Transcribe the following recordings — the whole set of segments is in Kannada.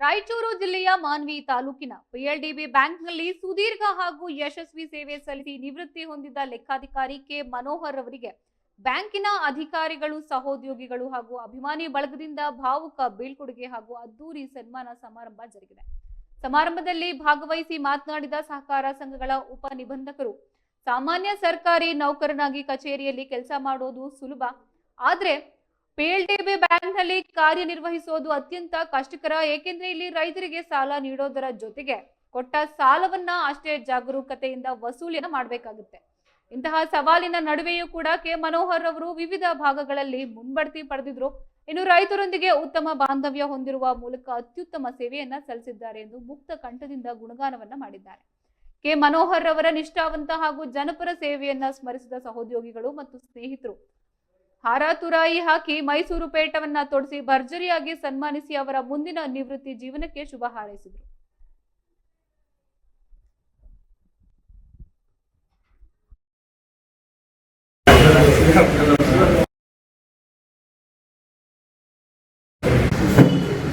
ರಾಯಚೂರು ಜಿಲ್ಲೆಯ ಮಾನ್ವಿ ತಾಲೂಕಿನ ಪಿಎಲ್ಡಿಬಿ ಬ್ಯಾಂಕ್ನಲ್ಲಿ ಸುದೀರ್ಘ ಹಾಗೂ ಯಶಸ್ವಿ ಸೇವೆ ಸಲ್ಲಿಸಿ ನಿವೃತ್ತಿ ಹೊಂದಿದ್ದ ಲೆಕ್ಕಾಧಿಕಾರಿ ಕೆ ಮನೋಹರ್ ಅವರಿಗೆ ಬ್ಯಾಂಕಿನ ಅಧಿಕಾರಿಗಳು, ಸಹೋದ್ಯೋಗಿಗಳು ಹಾಗೂ ಅಭಿಮಾನಿ ಬಳಗದಿಂದ ಭಾವುಕ ಬೀಳ್ಕೊಡುಗೆ ಹಾಗೂ ಅದ್ದೂರಿ ಸನ್ಮಾನ ಸಮಾರಂಭ ಜರುಗಿದೆ. ಸಮಾರಂಭದಲ್ಲಿ ಭಾಗವಹಿಸಿ ಮಾತನಾಡಿದ ಸಹಕಾರ ಸಂಘಗಳ ಉಪ ನಿಬಂಧಕರು, ಸಾಮಾನ್ಯ ಸರ್ಕಾರಿ ನೌಕರನಾಗಿ ಕಚೇರಿಯಲ್ಲಿ ಕೆಲಸ ಮಾಡೋದು ಸುಲಭ, ಆದ್ರೆ ಪಿಎಲ್ಡಿಬಿ ಬ್ಯಾಂಕ್ನಲ್ಲಿ ಕಾರ್ಯನಿರ್ವಹಿಸೋದು ಅತ್ಯಂತ ಕಷ್ಟಕರ. ಏಕೆಂದ್ರೆ ಇಲ್ಲಿ ರೈತರಿಗೆ ಸಾಲ ನೀಡೋದರ ಜೊತೆಗೆ ಕೊಟ್ಟ ಸಾಲವನ್ನ ಅಷ್ಟೇ ಜಾಗರೂಕತೆಯಿಂದ ವಸೂಲಿಯನ್ನು ಮಾಡಬೇಕಾಗುತ್ತೆ. ಇಂತಹ ಸವಾಲಿನ ನಡುವೆಯೂ ಕೂಡ ಕೆ ಮನೋಹರ್ ಅವರು ವಿವಿಧ ಭಾಗಗಳಲ್ಲಿ ಮುಂಬಡ್ತಿ ಪಡೆದಿದ್ರು. ಇನ್ನು ರೈತರೊಂದಿಗೆ ಉತ್ತಮ ಬಾಂಧವ್ಯ ಹೊಂದಿರುವ ಮೂಲಕ ಅತ್ಯುತ್ತಮ ಸೇವೆಯನ್ನ ಸಲ್ಲಿಸಿದ್ದಾರೆ ಎಂದು ಮುಕ್ತ ಕಂಠದಿಂದ ಗುಣಗಾನವನ್ನ ಮಾಡಿದ್ದಾರೆ. ಕೆ ಮನೋಹರ್ ಅವರ ನಿಷ್ಠಾವಂತ ಹಾಗೂ ಜನಪರ ಸೇವೆಯನ್ನ ಸ್ಮರಿಸಿದ ಸಹೋದ್ಯೋಗಿಗಳು ಮತ್ತು ಸ್ನೇಹಿತರು ಹಾರ ತುರಾಯಿ ಹಾಕಿ ಮೈಸೂರು ಪೇಟವನ್ನ ತೊಡಿಸಿ ಭರ್ಜರಿಯಾಗಿ ಸನ್ಮಾನಿಸಿ ಅವರ ಮುಂದಿನ ನಿವೃತ್ತಿ ಜೀವನಕ್ಕೆ ಶುಭ ಹಾರೈಸಿದರು.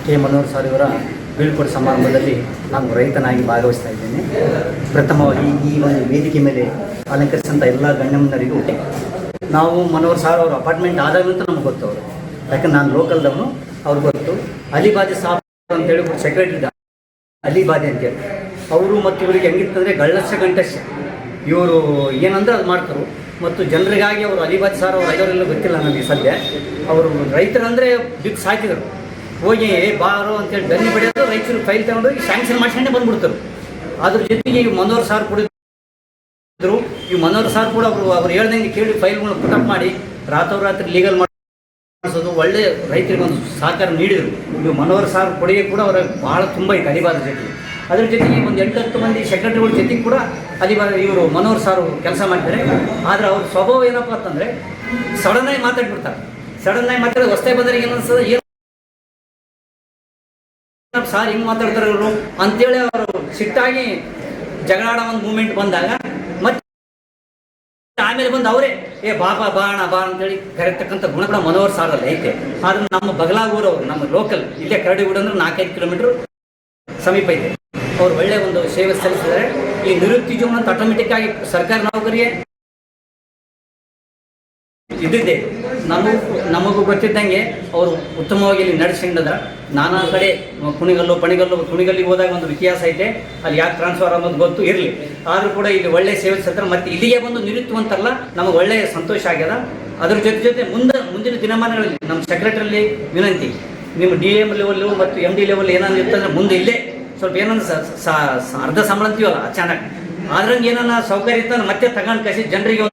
ಕೆ ಮನೋಹರ್ ಸರ್ ಇವರ ಬೀಳ್ಕೊಡುಗೆ ಸಮಾರಂಭದಲ್ಲಿ ನಾನು ರೈತನಾಗಿ ಭಾಗವಹಿಸ್ತಾ ಇದ್ದೇನೆ. ಪ್ರಥಮವಾಗಿ ಈ ಒಂದು ವೇದಿಕೆ ಮೇಲೆ ಅಲಂಕರಿಸಿದಂಥ ಎಲ್ಲ ಗಣ್ಯಮನ್ನರಿಗೂ ನಾವು ಮನೋಹರ್ ಸಾರ್ ಅವ್ರ ಅಪಾರ್ಟ್ಮೆಂಟ್ ಆದಾಗಂತ ನಮ್ಗೆ ಗೊತ್ತು ಅವರು, ಯಾಕಂದ್ರೆ ನಾನು ಲೋಕಲ್ದವನು, ಅವ್ರಿಗೆ ಗೊತ್ತು. ಅಲಿಬಾದಿ ಸಾಬ್ ಅಂತೇಳಿ ಸೆಕ್ರೆಟರಿ ಅಲಿಬಾದಿ ಅಂತೇಳಿ ಅವರು ಮತ್ತು ಇವರಿಗೆ ಹೆಂಗಿತ್ತಂದರೆ ಗಳ್ಳಸ ಗಂಟಸ ಇವರು ಏನಂದ್ರೆ ಅದು ಮಾಡ್ತಾರೆ. ಮತ್ತು ಜನರಿಗಾಗಿ ಅವರು ಅಲಿಬಾದಿ ಸಾರ್ ಅವ್ರು ಐದವರೆಲ್ಲ ಗೊತ್ತಿಲ್ಲ ನನಗೆ ಸದ್ಯ. ಅವರು ರೈತರಂದರೆ ಬಿದ್ದು ಸಾಕಿದರು, ಹೋಗಿ ಬಾರೋ ಅಂತೇಳಿ ಬೆನ್ನಿ ಬಿಡೋದು, ರೈತರು ಫೈಲ್ ತಗೊಂಡೋಗಿ ಸ್ಯಾಂಕ್ಷನ್ ಮಾಡ್ಕೊಂಡೆ ಬಂದ್ಬಿಡ್ತಾರೆ. ಅದ್ರ ಜೊತೆಗೆ ಈ ಮನೋಹರ್ ಸಾರ್ ಕೂಡ ಈ ಮನೋಹರ್ ಸಾರ್ ಕೂಡ ಅವ್ರು ಹೇಳ್ದಂಗೆ ಕೇಳಿ ಫೈಲ್ಗಳನ್ನ ಪುಟಪ್ ಮಾಡಿ ರಾತ್ರೋರಾತ್ರಿ ಲೀಗಲ್ ಮಾಡಿಸೋದು, ಒಳ್ಳೆ ರೈತರಿಗೆ ಒಂದು ಸಹಕಾರ ನೀಡಿದರು. ಇವು ಮನೋಹರ್ ಸಾರ್ ಕೊಡುಗೆ ಕೂಡ ಅವರ ಭಾಳ ತುಂಬ ಇತ್ತು ಅಲಿಬಾದ ಜೊತೆಗೆ. ಅದ್ರ ಜೊತೆಗೆ ಒಂದು 8-10 ಮಂದಿ ಸೆಕ್ರೆಟರಿಗಳ ಜೊತೆಗೆ ಕೂಡ ಇವರು ಮನೋಹರ್ ಸಾರು ಕೆಲಸ ಮಾಡ್ತಾರೆ. ಆದರೆ ಅವ್ರ ಸ್ವಭಾವ ಏನಪ್ಪ ಅಂತಂದರೆ ಸಡನ್ನಾಗಿ ಮಾತಾಡ್ಬಿಡ್ತಾರೆ. ಸಡನ್ನಾಗಿ ಮಾತಾಡೋದು ಹೊಸ್ತಾಗಿ ಬಂದರೆ ಏನು ಅನ್ಸೋದು, ಏನು ಸಾರ್ ಹಿಂಗೆ ಮಾತಾಡ್ತಾರೆ ಇವರು ಅಂತೇಳಿ ಅವರು ಸಿಟ್ಟಾಗಿ ಜಗಳಾಡೋ ಒಂದು ಮೂಮೆಂಟ್ ಬಂದಾಗ ಮತ್ತೆ ಆಮೇಲೆ ಬಂದು ಅವರೇ ಬಾಣ ಬಾ ಅಂತೇಳಿ ಕರೆಕ್ತಕ್ಕಂಥ ಗುಣ ಕೂಡ ಮನೋಹರ್ ಸಾರಲ್ಲಿ ಐತೆ. ಆದ್ರೆ ನಮ್ಮ ಬಗಲಾಗೂರವರು, ನಮ್ಮ ಲೋಕಲ್ ಇಲ್ಲೇ ಕರಡಿಗೂಡ ಅಂದ್ರೆ 4-5 ಕಿಲೋಮೀಟರ್ ಸಮೀಪ ಇದೆ. ಅವ್ರು ಒಳ್ಳೆ ಒಂದು ಸೇವೆ ಸಲ್ಲಿಸಿದ್ದಾರೆ. ಈ ನಿವೃತ್ತಿ ಜೀವನ ಅಂತ ಆಟೋಮೆಟಿಕ್ ಆಗಿ ಸರ್ಕಾರಿ ನೌಕರಿಗೆ ಇದ್ದಿದ್ದೆ. ನಮಗೂ ಗೊತ್ತಿದ್ದಂಗೆ ಅವರು ಉತ್ತಮವಾಗಿ ಇಲ್ಲಿ ನಡೆಸಿಕೊಂಡದ. ನಾನಾ ಕಡೆ ಕುಣಿಗಲ್ಲಿಗೆ ಹೋದಾಗ ಒಂದು ಇತಿಹಾಸ ಐತೆ, ಅಲ್ಲಿ ಯಾಕೆ ಟ್ರಾನ್ಸ್ಫರ್ ಅನ್ನೋದು ಗೊತ್ತು ಇರಲಿ, ಆದರೂ ಕೂಡ ಇಲ್ಲಿ ಒಳ್ಳೆ ಸೇವೆ ಸಲ್ಲಿಸ್ತಾರೆ. ಮತ್ತು ಇಲ್ಲಿಗೆ ಬಂದು ನಿವೃತ್ತವಂತರಲ್ಲ, ನಮಗೆ ಒಳ್ಳೆಯ ಸಂತೋಷ ಆಗ್ಯದ. ಅದ್ರ ಜೊತೆ ಮುಂದಿನ ದಿನಮಾನಗಳಲ್ಲಿ ನಮ್ಮ ಸೆಕ್ರೆಟರಿಯಲ್ಲಿ ವಿನಂತಿ, ನಿಮ್ಮ DM ಲೆವೆಲ್ಲು ಮತ್ತು MD ಲೆವೆಲ್ ಏನಾದ್ರು ಇರ್ತಂದ್ರೆ ಮುಂದೆ ಇಲ್ಲೇ ಸ್ವಲ್ಪ ಏನಂದ್ರೆ ಅರ್ಧ ಸಂಬಳ ಅಂತೀವಲ್ಲ ಅಚಾನಕ್, ಆದ್ರಂಗೆ ಏನಾರ ಸೌಕರ್ಯ ಇರ್ತಂದ್ರೆ ಮತ್ತೆ ತಗೊಂಡು ಕಳಿಸಿ ಜನರಿಗೆ